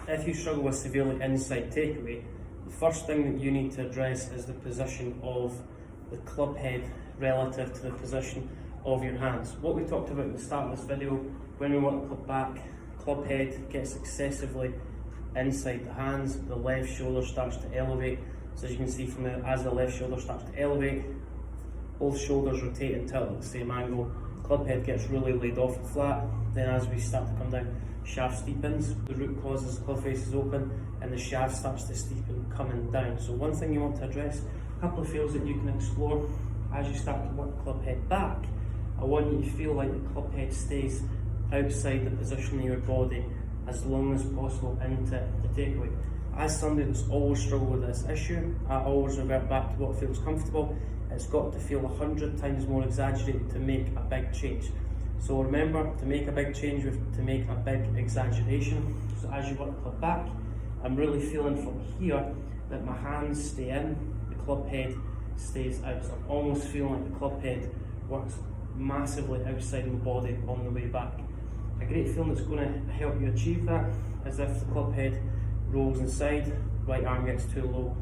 If you struggle with severely inside takeaway, the first thing that you need to address is the position of the club head relative to the position of your hands. What we talked about at the start of this video, when we want the club back, club head gets excessively inside the hands, the left shoulder starts to elevate. So as you can see from there, as the left shoulder starts to elevate, both shoulders rotate and tilt at the same angle. Club head gets really laid off and flat. Then as we start to come down, shaft steepens. The root cause is the club face is open and the shaft starts to steepen coming down. So one thing you want to address, a couple of feels that you can explore as you start to work club head back. I want you to feel like the club head stays outside the position of your body as long as possible into the takeaway. As somebody that's always struggled with this issue, I always revert back to what feels comfortable. It's got to feel 100 times more exaggerated to make a big change. So remember, to make a big change, you have to make a big exaggeration. So as you work the club back, I'm really feeling from here that my hands stay in, the club head stays out. So I'm almost feeling like the club head works massively outside my body on the way back. A great feeling that's going to help you achieve that is if the club head rolls inside, right arm gets too low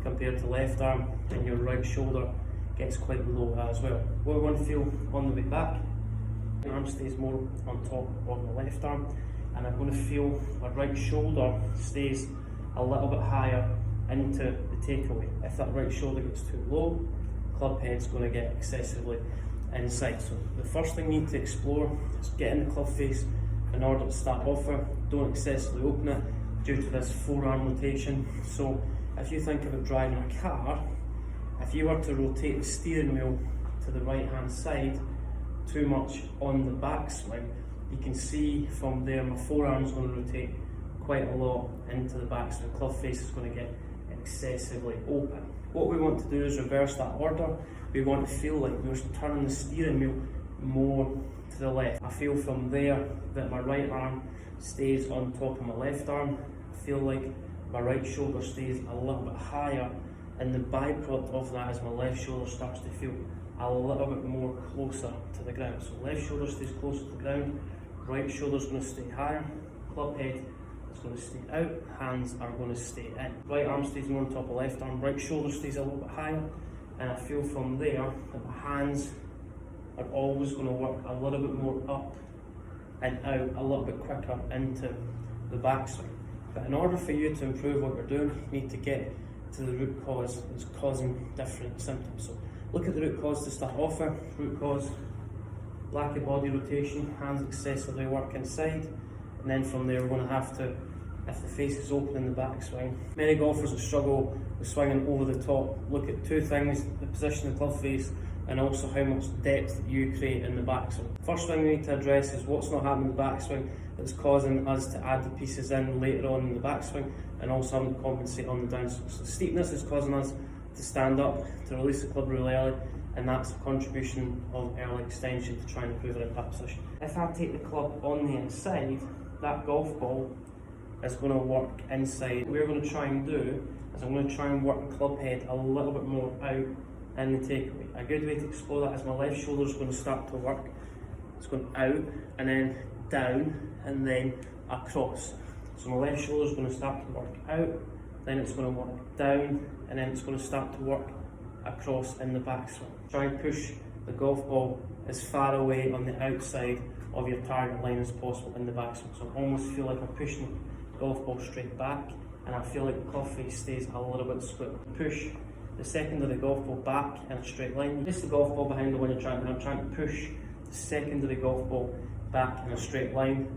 compared to left arm, and your right shoulder gets quite low as well. What we want to feel on the way back, the arm stays more on top of the left arm, and I'm going to feel my right shoulder stays a little bit higher into the takeaway. If that right shoulder gets too low, club head's going to get excessively inside. So the first thing you need to explore is getting the club face in order to start off with. Don't excessively open it due to this forearm rotation. So if you think about driving a car, if you were to rotate the steering wheel to the right hand side too much on the backswing, you can see from there my forearm's going to rotate quite a lot into the backswing. Club face is going to get excessively open. What we want to do is reverse that order. We want to feel like we're turning the steering wheel more to the left. I feel from there that my right arm stays on top of my left arm. I feel like my right shoulder stays a little bit higher, and the byproduct of that is my left shoulder starts to feel a little bit more closer to the ground. So left shoulder stays closer to the ground, right shoulder's going to stay higher, club head is going to stay out, hands are going to stay in. Right arm stays more on top of left arm, right shoulder stays a little bit higher, and I feel from there that my hands are always going to work a little bit more up and out, a little bit quicker into the backswing. But in order for you to improve what you're doing, you need to get to the root cause that's causing different symptoms. So look at the root cause to start off with. Root cause, lack of body rotation, hands excessively work inside, and then from there we're going to have to, if the face is open in the backswing. Many golfers that struggle with swinging over the top look at two things: the position of the club face and also how much depth you create in the backswing. First thing we need to address is what's not happening in the backswing that's causing us to add the pieces in later on in the backswing, and also having to compensate on the downswing. So steepness is causing us to stand up, to release the club really early, and that's a contribution of early extension to try and improve our impact position. If I take the club on the inside, that golf ball is going to work inside. What we're going to try and do is I'm going to try and work the club head a little bit more out in the takeaway. A good way to explore that is my left shoulder is going to start to work. It's going out and then down and then across. So my left shoulder is going to start to work out, then it's going to work down, and then it's going to start to work across in the backswing. Try and push the golf ball as far away on the outside of your target line as possible in the backswing. So I almost feel like I'm pushing the golf ball straight back, and I feel like the club face stays a little bit split. Push the second of the golf ball back in a straight line. Place the golf ball behind the one you're trying to. I'm trying to push the second of the golf ball back in a straight line.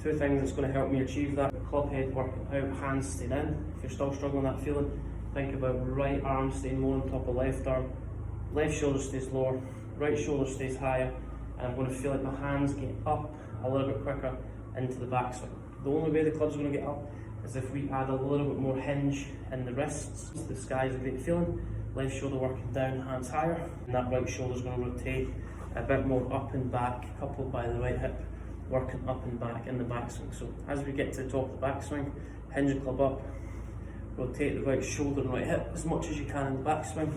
Two things that's going to help me achieve that: club head working out, hands staying in. If you're still struggling with that feeling, think about right arm staying more on top of left arm, left shoulder stays lower, right shoulder stays higher, and I'm going to feel like my hands get up a little bit quicker into the backswing. The only way the club's going to get up is if we add a little bit more hinge in the wrists. The sky is a great feeling. Left shoulder working down, hands higher, and that right shoulder is going to rotate a bit more up and back, coupled by the right hip working up and back in the backswing. So as we get to the top of the backswing, hinge the club up, rotate the right shoulder and right hip as much as you can in the backswing,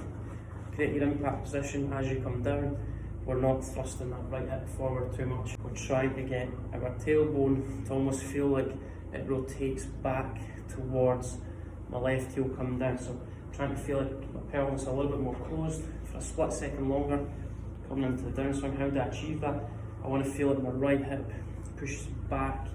create your impact position as you come down. We're not thrusting that right hip forward too much. We're trying to get our tailbone to almost feel like it rotates back towards my left heel coming down. So trying to feel like my pelvis a little bit more closed for a split second longer, coming into the downswing. How do I achieve that? I want to feel like my right hip pushes back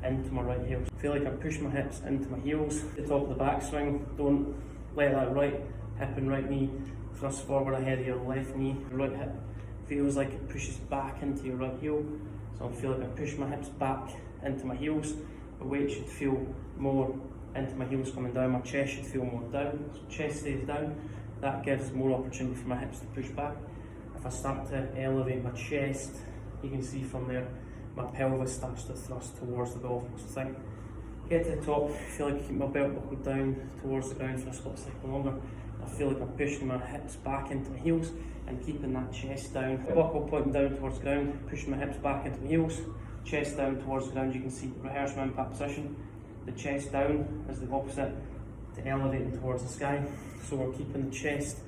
into my right heel. Feel like I push my hips into my heels. At the top of the backswing, don't let that right hip and right knee thrust forward ahead of your left knee. Your right hip feels like it pushes back into your right heel. So I feel like I push my hips back into my heels. The weight should feel more into my heels coming down. My chest should feel more down. So chest stays down. That gives more opportunity for my hips to push back. If I start to elevate my chest, you can see from there, my pelvis starts to thrust towards the golf ball. So think, get to the top, feel like I keep my belt buckle down towards the ground for a split second longer. I feel like I'm pushing my hips back into my heels and keeping that chest down. Buckle pointing down towards the ground, pushing my hips back into my heels, chest down towards the ground. You can see rehearse my impact position. The chest down is the opposite to elevating towards the sky. So we're keeping the chest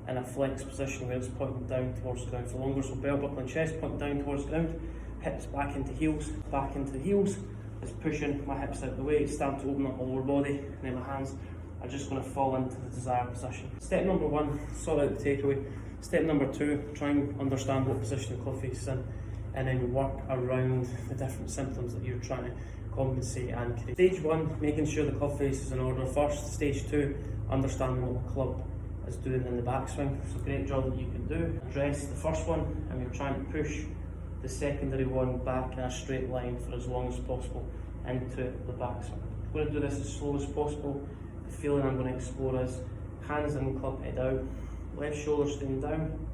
in a flex position where it's pointing down towards the ground for longer. So belt buckle and chest pointing down towards the ground, hips back into heels, back into the heels. It's pushing my hips out of the way, it's starting to open up my lower body, and then my hands are just going to fall into the desired position. Step number one, sort out the takeaway. Step number two, try and understand what position the club face is in, and then work around the different symptoms that you're trying to compensate and create. Stage one, making sure the club face is in order first. Stage two, understanding what the club is doing in the backswing. So great job that you can do. Address the first one, and we're trying to push the secondary one back in a straight line for as long as possible into the backswing. I'm going to do this as slow as possible. The feeling I'm going to explore is hands in, club head out, left shoulder staying down,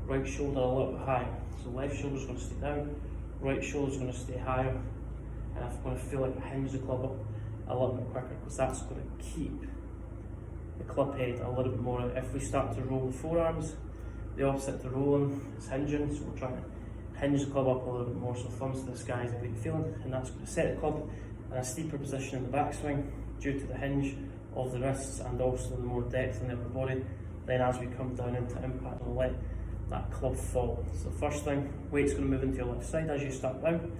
right shoulder a little bit higher. So left shoulder is going to stay down, right shoulder is going to stay higher, and I'm going to feel like I hinge the club up a little bit quicker, because that's going to keep the club head a little bit more out. If we start to roll the forearms, the opposite to rolling is hinging, so we're trying to hinge the club up a little bit more. So thumbs to the sky is a great feeling, and that's going to set the club in a steeper position in the backswing due to the hinge of the wrists and also the more depth in the upper body. Then as we come down into impact, we'll let that club fall. So first thing, weight's going to move into your left side as you start down.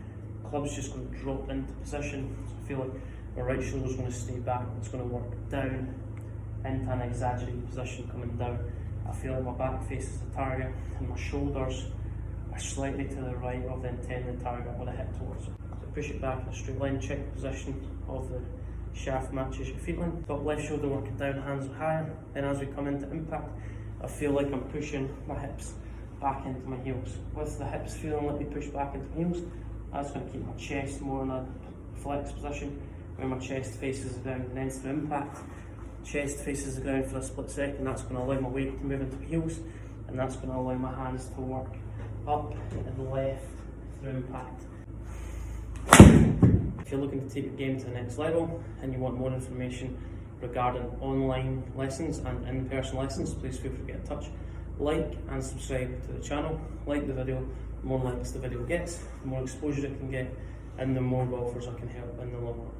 Club's just going to drop into position. So I feel like my right shoulder's going to stay back. It's going to work down into an exaggerated position coming down. I feel like my back faces the target and my shoulders are slightly to the right of the intended target I'm going to hit towards. So push it back in a straight line, check the position of the shaft matches your feet line. Top left shoulder working down, hands higher. Then as we come into impact, I feel like I'm pushing my hips back into my heels. With the hips feeling like they push back into my heels, that's going to keep my chest more in a flex position where my chest faces the ground. And then through impact, chest faces the ground for a split second. That's going to allow my weight to move into my heels, and that's going to allow my hands to work up and left through impact. If you're looking to take your game to the next level and you want more information regarding online lessons and in-person lessons, please feel free to get in touch. Like and subscribe to the channel. Like the video, the more likes the video gets, the more exposure it can get, and the more golfers I can help in the long run.